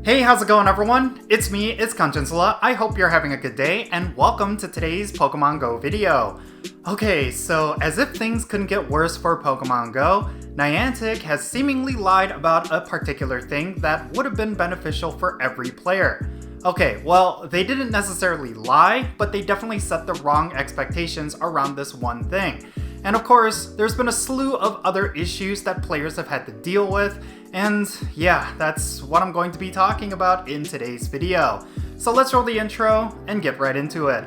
Hey, how's it going everyone? It's me, it's Jinsula. I hope you're having a good day, and welcome to today's Pokemon Go video. Okay, so as if things couldn't get worse for Pokemon Go, Niantic has seemingly lied about a particular thing that would have been beneficial for every player. Okay, well, they didn't necessarily lie, but they definitely set the wrong expectations around this one thing. And of course, there's been a slew of other issues that players have had to deal with, and yeah, that's what I'm going to be talking about in today's video. So let's roll the intro and get right into it.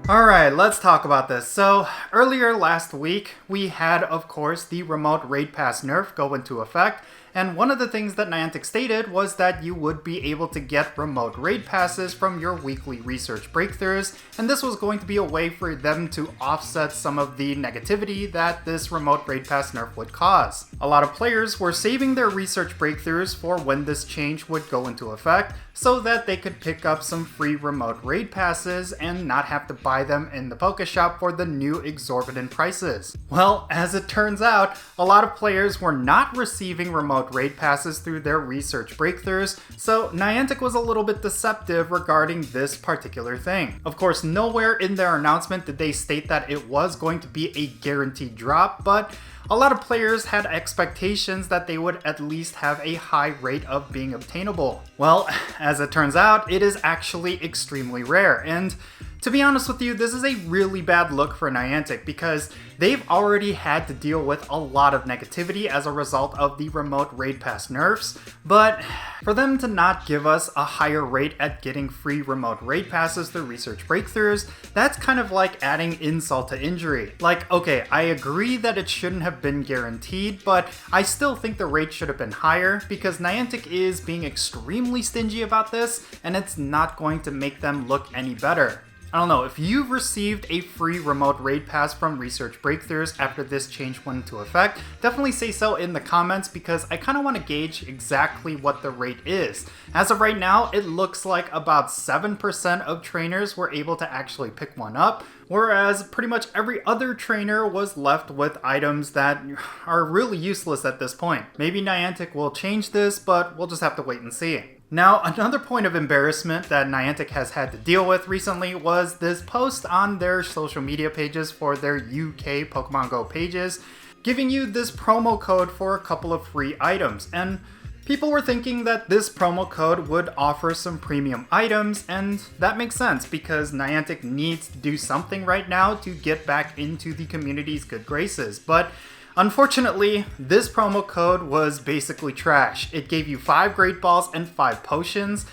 Alright, let's talk about this. So, earlier last week, we had, of course, the remote raid pass nerf go into effect, and one of the things that Niantic stated was that you would be able to get remote raid passes from your weekly research breakthroughs, and this was going to be a way for them to offset some of the negativity that this remote raid pass nerf would cause. A lot of players were saving their research breakthroughs for when this change would go into effect, so that they could pick up some free remote raid passes and not have to buy them in the Pokeshop for the new exorbitant prices. Well, as it turns out, a lot of players were not receiving remote raid passes through their research breakthroughs, so Niantic was a little bit deceptive regarding this particular thing. Of course, nowhere in their announcement did they state that it was going to be a guaranteed drop, but a lot of players had expectations that they would at least have a high rate of being obtainable. Well, as it turns out, it is actually extremely rare, and to be honest with you, this is a really bad look for Niantic because they've already had to deal with a lot of negativity as a result of the remote raid pass nerfs, but for them to not give us a higher rate at getting free remote raid passes through research breakthroughs, that's kind of like adding insult to injury. Like, okay, I agree that it shouldn't have been guaranteed, but I still think the rate should have been higher because Niantic is being extremely stingy about this, and it's not going to make them look any better. I don't know, if you've received a free remote raid pass from research breakthroughs after this change went into effect, definitely say so in the comments because I kind of want to gauge exactly what the rate is. As of right now, it looks like about 7% of trainers were able to actually pick one up, whereas pretty much every other trainer was left with items that are really useless at this point. Maybe Niantic will change this, but we'll just have to wait and see. Now, another point of embarrassment that Niantic has had to deal with recently was this post on their social media pages for their UK Pokemon GO pages, giving you this promo code for a couple of free items, and people were thinking that this promo code would offer some premium items, and that makes sense because Niantic needs to do something right now to get back into the community's good graces, but unfortunately, this promo code was basically trash. It gave you 5 Great Balls and 5 Potions,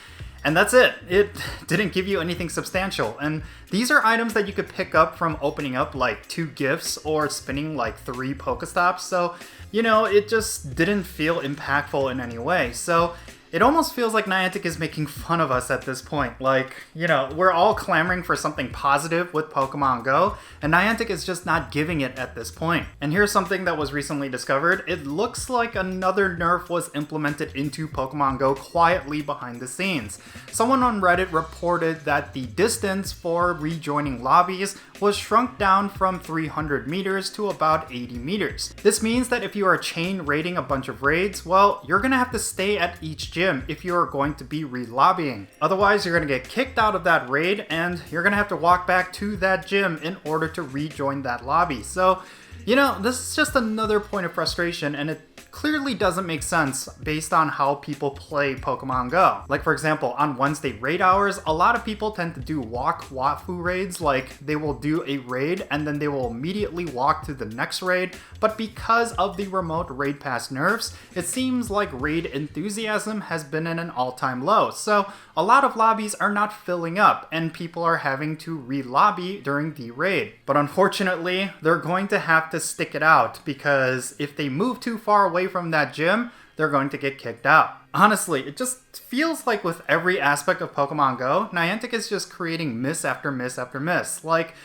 and that's it. It didn't give you anything substantial. And these are items that you could pick up from opening up like 2 gifts or spinning like 3 Pokestops, so, you know, it just didn't feel impactful in any way. So it almost feels like Niantic is making fun of us at this point. Like, you know, we're all clamoring for something positive with Pokemon Go, and Niantic is just not giving it at this point. And here's something that was recently discovered. It looks like another nerf was implemented into Pokemon Go quietly behind the scenes. Someone on Reddit reported that the distance for rejoining lobbies was shrunk down from 300 meters to about 80 meters. This means that if you are chain raiding a bunch of raids, well, you're gonna have to stay at each gym if you are going to be re-lobbying. Otherwise, you're gonna get kicked out of that raid and you're gonna have to walk back to that gym in order to rejoin that lobby. So, you know, this is just another point of frustration, and it clearly doesn't make sense based on how people play Pokemon Go. Like, for example, on Wednesday raid hours, a lot of people tend to do walk wafu raids, like they will do a raid and then they will immediately walk to the next raid, but because of the remote raid pass nerfs, it seems like raid enthusiasm has been in an all-time low, so a lot of lobbies are not filling up and people are having to re-lobby during the raid. But unfortunately, they're going to have to stick it out because if they move too far away from that gym, they're going to get kicked out. Honestly, it just feels like with every aspect of Pokemon Go, Niantic is just creating miss after miss after miss. Like,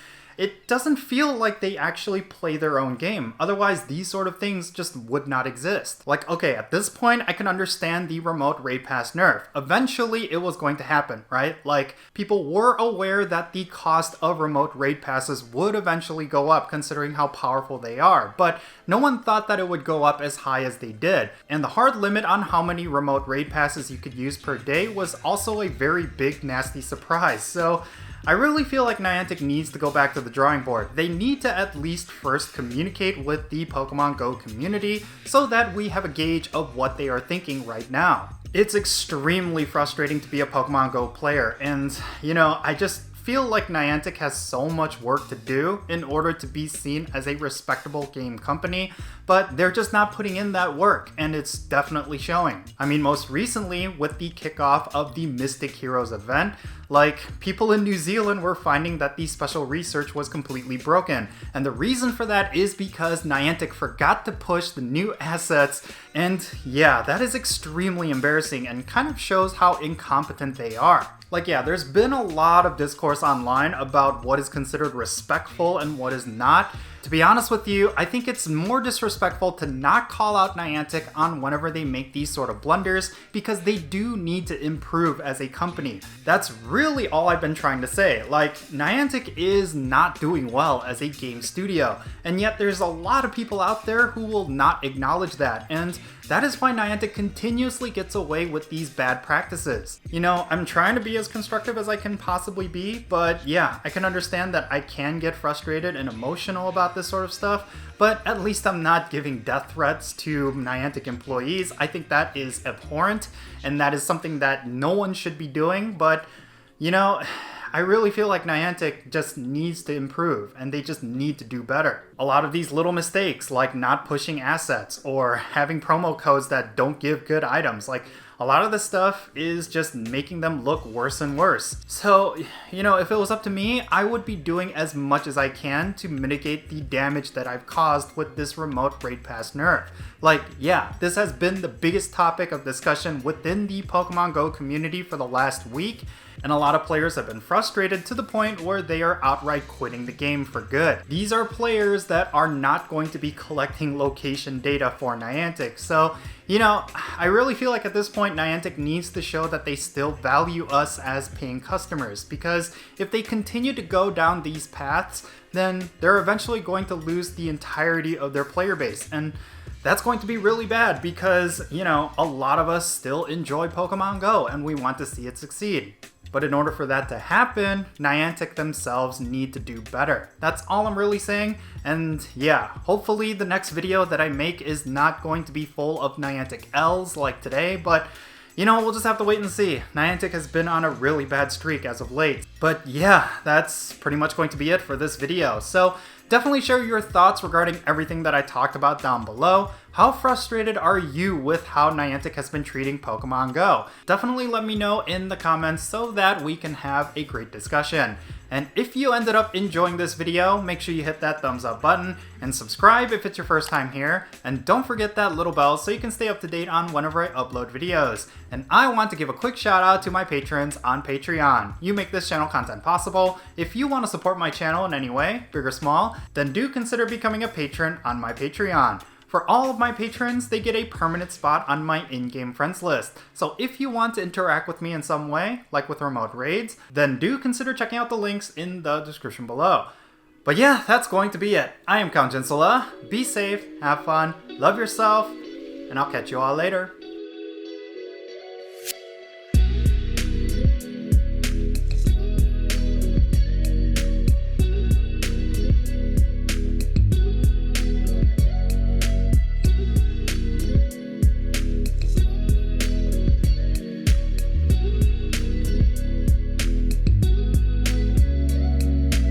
it doesn't feel like they actually play their own game. Otherwise, these sort of things just would not exist. Like, okay, at this point, I can understand the remote raid pass nerf. Eventually, it was going to happen, right? Like, people were aware that the cost of remote raid passes would eventually go up, considering how powerful they are. But no one thought that it would go up as high as they did. And the hard limit on how many remote raid passes you could use per day was also a very big, nasty surprise. So I really feel like Niantic needs to go back to the drawing board. They need to at least first communicate with the Pokemon GO community so that we have a gauge of what they are thinking right now. It's extremely frustrating to be a Pokemon GO player, and I just feel like Niantic has so much work to do in order to be seen as a respectable game company, but they're just not putting in that work, and it's definitely showing. I mean, most recently with the kickoff of the Mystic Heroes event, like, people in New Zealand were finding that the special research was completely broken, and the reason for that is because Niantic forgot to push the new assets, and yeah, that is extremely embarrassing and kind of shows how incompetent they are. Like, yeah, there's been a lot of discourse online about what is considered respectful and what is not. To be honest with you, I think it's more disrespectful to not call out Niantic on whenever they make these sort of blunders, because they do need to improve as a company. That's really all I've been trying to say. Like, Niantic is not doing well as a game studio, and yet there's a lot of people out there who will not acknowledge that, and that is why Niantic continuously gets away with these bad practices. I'm trying to be as constructive as I can possibly be, but yeah, I can understand that I can get frustrated and emotional about this sort of stuff, but at least I'm not giving death threats to Niantic employees. I think that is abhorrent, and that is something that no one should be doing, but I really feel like Niantic just needs to improve, and they just need to do better. A lot of these little mistakes, like not pushing assets or having promo codes that don't give good items, like, a lot of this stuff is just making them look worse and worse. So, if it was up to me, I would be doing as much as I can to mitigate the damage that I've caused with this remote raid pass nerf. Like, yeah, this has been the biggest topic of discussion within the Pokemon GO community for the last week, and a lot of players have been frustrated to the point where they are outright quitting the game for good. These are players that are not going to be collecting location data for Niantic, so I really feel like at this point Niantic needs to show that they still value us as paying customers, because if they continue to go down these paths, then they're eventually going to lose the entirety of their player base, and that's going to be really bad because, a lot of us still enjoy Pokemon GO and we want to see it succeed. But in order for that to happen, Niantic themselves need to do better. That's all I'm really saying. And yeah, hopefully the next video that I make is not going to be full of Niantic L's like today, but we'll just have to wait and see. Niantic has been on a really bad streak as of late. But yeah, that's pretty much going to be it for this video. So definitely share your thoughts regarding everything that I talked about down below. How frustrated are you with how Niantic has been treating Pokemon GO? Definitely let me know in the comments so that we can have a great discussion. And if you ended up enjoying this video, make sure you hit that thumbs up button and subscribe if it's your first time here. And don't forget that little bell so you can stay up to date on whenever I upload videos. And I want to give a quick shout out to my patrons on Patreon. You make this channel content possible. If you want to support my channel in any way, big or small, then do consider becoming a patron on my Patreon. For all of my patrons, they get a permanent spot on my in-game friends list. So if you want to interact with me in some way, like with remote raids, then do consider checking out the links in the description below. But yeah, that's going to be it. I am Count Jinsula. Be safe, have fun, love yourself, and I'll catch you all later.